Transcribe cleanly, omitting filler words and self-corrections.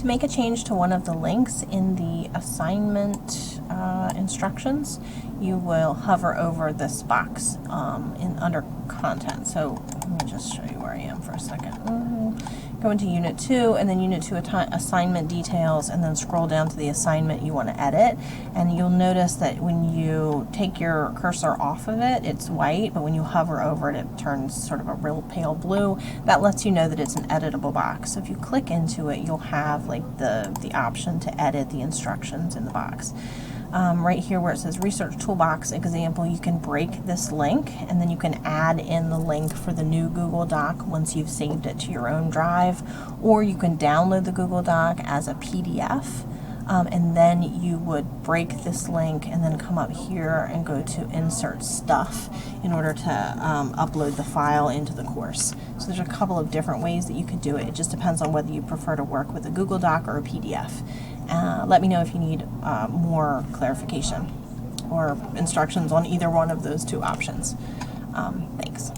To make a change to one of the links in the assignment instructions, you will hover over this box under content. So let me just show you where I am for a second. Go into Unit 2, and then Unit 2 assignment details, and then scroll down to the assignment you want to edit. And you'll notice that when you take your cursor off of it, it's white, but when you hover over it, it turns sort of a real pale blue. That lets you know that it's an editable box. So if you click into it, you'll have like the option to edit the instructions in the box. Right here where it says Research Toolbox Example, you can break this link, and then you can add in the link for the new Google Doc once you've saved it to your own drive, or you can download the Google Doc as a PDF, and then you would break this link and then come up here and go to Insert Stuff in order to upload the file into the course. So there's a couple of different ways that you could do it. It just depends on whether you prefer to work with a Google Doc or a PDF. Let me know if you need more clarification or instructions on either one of those two options. Thanks.